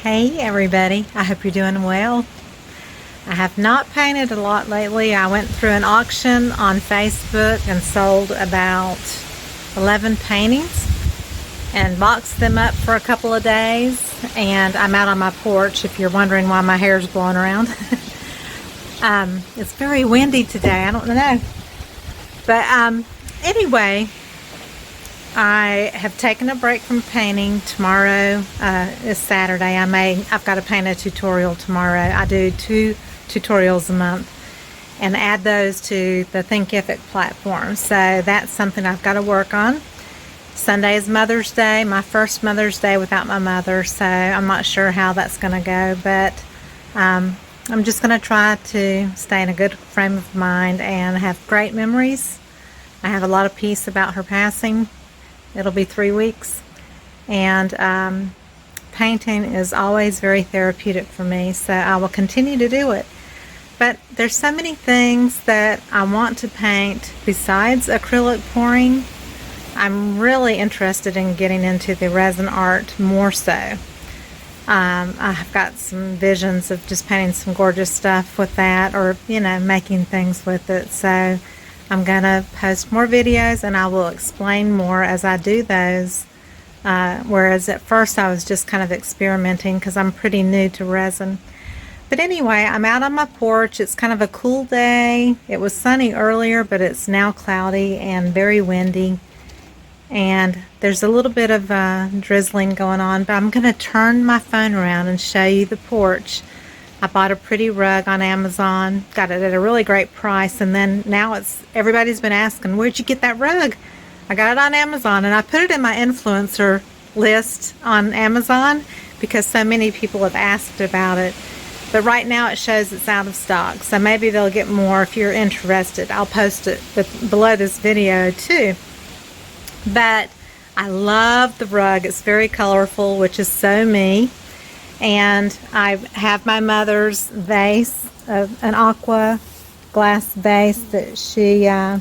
Hey everybody, I hope you're doing well. I have not painted a lot lately. I went through an auction on Facebook and sold about 11 paintings and boxed them up for a couple of days, and I'm out on my porch if you're wondering why my hair's blowing around. It's very windy today, I don't know. But anyway, I have taken a break from painting. Tomorrow is Saturday. I've got to paint a tutorial tomorrow. I do 2 tutorials a month and add those to the Thinkific platform. So that's something I've got to work on. Sunday is Mother's Day, my first Mother's Day without my mother, so I'm not sure how that's going to go, but I'm just going to try to stay in a good frame of mind and have great memories. I have a lot of peace about her passing. It'll be 3 weeks, and painting is always very therapeutic for me, so I will continue to do it. But there's so many things that I want to paint besides acrylic pouring. I'm really interested in getting into the resin art more so. I've got some visions of just painting some gorgeous stuff with that, or making things with it. So I'm gonna post more videos and I will explain more as I do those, whereas at first I was just kind of experimenting because I'm pretty new to resin. But anyway, I'm out on my porch. It's kind of a cool day. It was sunny earlier, but it's now cloudy and very windy, and there's a little bit of drizzling going on, but I'm gonna turn my phone around and show you the porch. I bought a pretty rug on Amazon, got it at a really great price, and then now everybody's been asking, where'd you get that rug? I got it on Amazon, and I put it in my influencer list on Amazon because so many people have asked about it. But right now it shows it's out of stock, so maybe they'll get more if you're interested. I'll post it below this video too. But I love the rug. It's very colorful, which is so me. And I have my mother's vase, an aqua glass vase that she had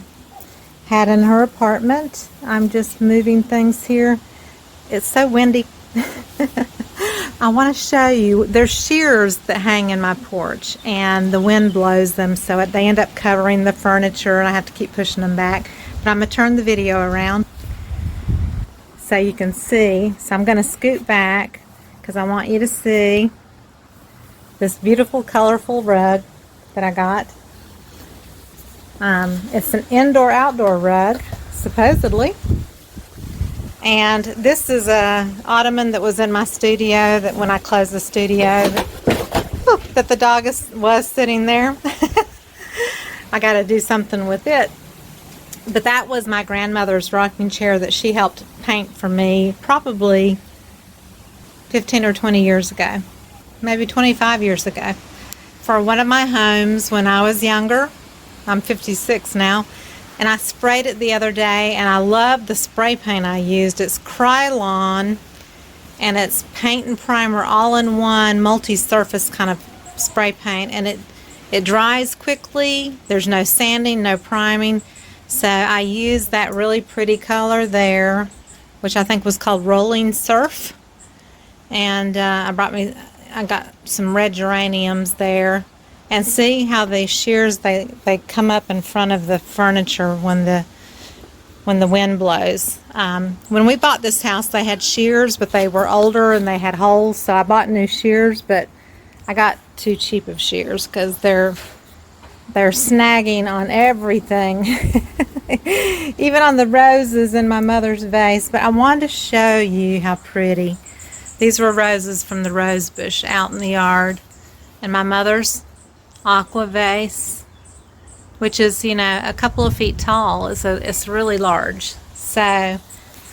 in her apartment. I'm just moving things here. It's so windy. I want to show you. There's shears that hang in my porch, and the wind blows them, so they end up covering the furniture, and I have to keep pushing them back. But I'm going to turn the video around so you can see. So I'm going to scoot back because I want you to see this beautiful colorful rug that I got. It's an indoor-outdoor rug, supposedly. And this is a ottoman that was in my studio, that when I closed the studio, that the dog was sitting there. I got to do something with it. But that was my grandmother's rocking chair that she helped paint for me probably 15 or 20 years ago, maybe 25 years ago, for one of my homes when I was younger. I'm 56 now, and I sprayed it the other day, and I love the spray paint I used. It's Krylon, and it's paint and primer all in one, multi-surface kind of spray paint, and it dries quickly. There's no sanding, no priming. So I used that really pretty color there, which I think was called Rolling Surf. And I got some red geraniums there. And see how the shears, they come up in front of the furniture when the wind blows. When we bought this house, they had shears, but they were older and they had holes, so I bought new shears, but I got too cheap of shears because they're snagging on everything. Even on the roses in my mother's vase. But I wanted to show you how pretty. These were roses from the rose bush out in the yard. And my mother's aqua vase, which is, a couple of feet tall. It's really large. So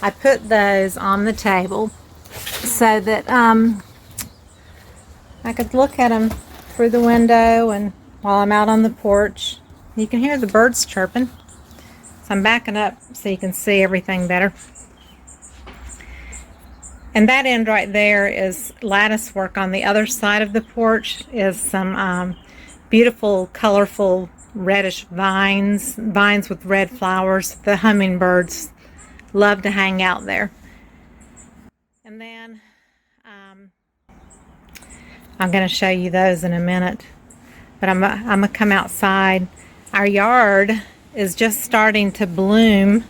I put those on the table so that I could look at them through the window, and while I'm out on the porch. You can hear the birds chirping. So I'm backing up so you can see everything better. And that end right there is lattice work. On the other side of the porch is some beautiful, colorful, reddish vines with red flowers. The hummingbirds love to hang out there. And then I'm going to show you those in a minute. But I'm going to come outside. Our yard is just starting to bloom.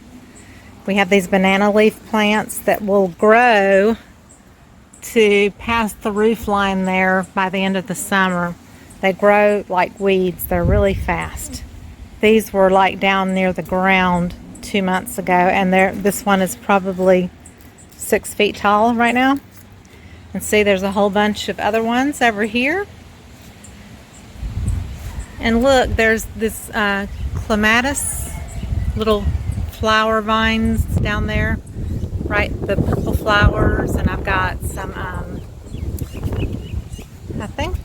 We have these banana leaf plants that will grow to past the roof line there by the end of the summer. They grow like weeds. They're really fast. These were like down near the ground 2 months ago, and this one is probably 6 feet tall right now. And see, there's a whole bunch of other ones over here. And look, there's this clematis, little flower vines down there, right? The purple flowers, and I've got some, I think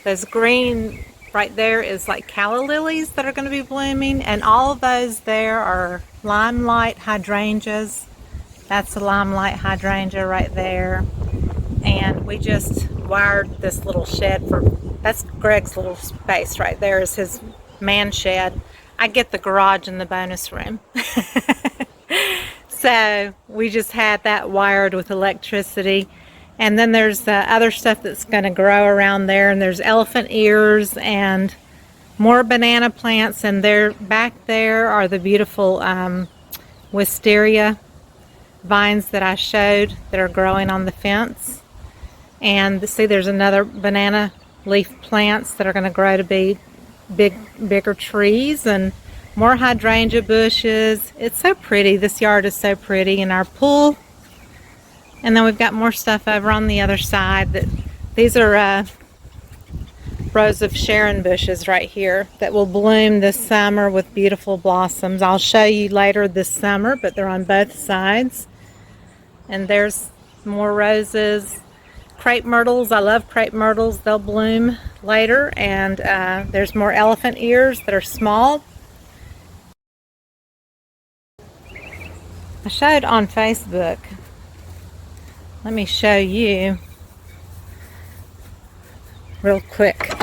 those green right there is like calla lilies that are going to be blooming, and all of those there are limelight hydrangeas. That's a limelight hydrangea right there. And we just wired this little shed that's Greg's little space right there is his man shed. I get the garage and the bonus room. So we just had that wired with electricity. And then there's other stuff that's going to grow around there. And there's elephant ears and more banana plants. And back there are the beautiful wisteria vines that I showed that are growing on the fence. And see, there's another banana leaf plants that are going to grow to be bigger trees, and more hydrangea bushes. It's so pretty. This yard is so pretty. And our pool. And then we've got more stuff over on the other side. These are rows of Sharon bushes right here that will bloom this summer with beautiful blossoms. I'll show you later this summer, but they're on both sides. And there's more roses. Crepe myrtles. I love crepe myrtles. They'll bloom later. And there's more elephant ears that are small. I showed on Facebook. Let me show you real quick.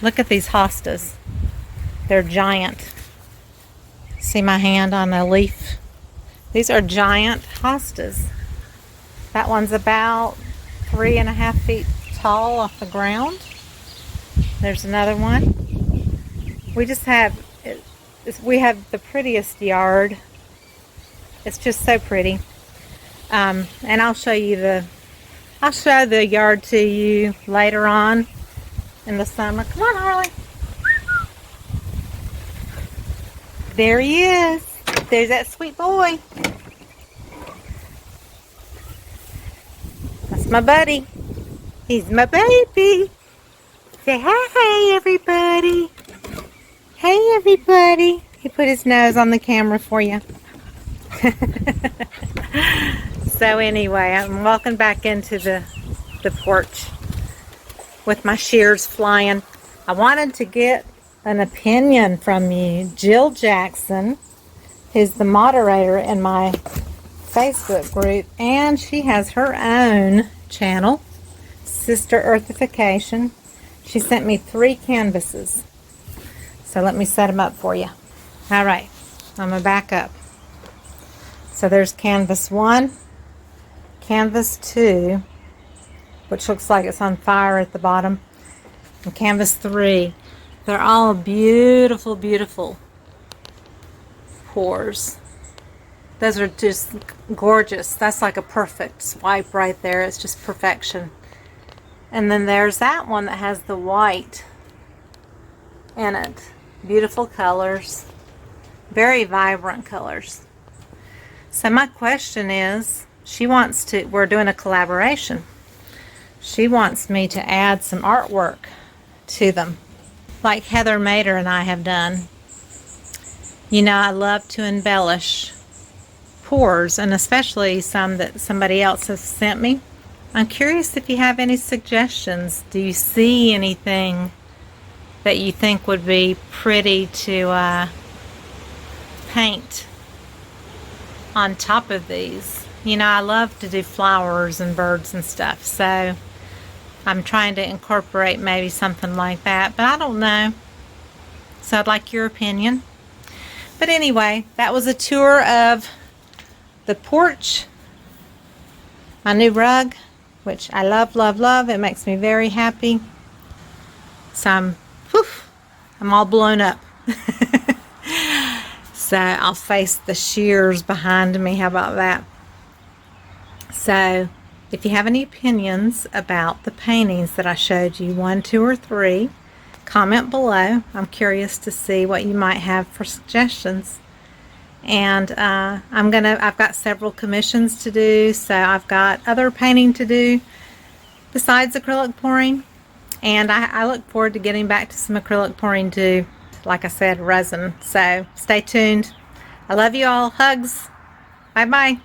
Look at these hostas. They're giant. See my hand on a leaf? These are giant hostas. That one's about 3.5 feet tall off the ground. There's another one. We have the prettiest yard. It's just so pretty. And I'll show the yard to you later on in the summer. Come on, Harley. There he is. There's that sweet boy. That's my buddy. He's my baby. Say hi, everybody. Hey, everybody. He put his nose on the camera for you. So anyway, I'm walking back into the porch with my shears flying. I wanted to get an opinion from you. Jill Jackson, who's the moderator in my Facebook group, and she has her own channel, Sister Earthification. She sent me 3 canvases. So let me set them up for you. All right, I'm going to back up. So there's canvas 1, canvas 2, which looks like it's on fire at the bottom, and canvas 3. They're all beautiful, beautiful pours. Those are just gorgeous. That's like a perfect swipe right there. It's just perfection. And then there's that one that has the white in it. Beautiful colors. Very vibrant colors. So my question is, we're doing a collaboration. She wants me to add some artwork to them, like Heather Mater and I have done. You know, I love to embellish pours, and especially some that somebody else has sent me. I'm curious if you have any suggestions. Do you see anything that you think would be pretty to paint on top of these? You know, I love to do flowers and birds and stuff, so I'm trying to incorporate maybe something like that, but I don't know. So I'd like your opinion. But anyway, that was a tour of the porch my new rug, which I love, love, love. It makes me very happy. So I'm all blown up. So I'll face the shears behind me. How about that? So if you have any opinions about the paintings that I showed you, 1, 2, or 3, comment below. I'm curious to see what you might have for suggestions. And I've got several commissions to do, so I've got other painting to do besides acrylic pouring. And I look forward to getting back to some acrylic pouring too. Like I said, resin. So stay tuned. I love you all. Hugs. Bye bye.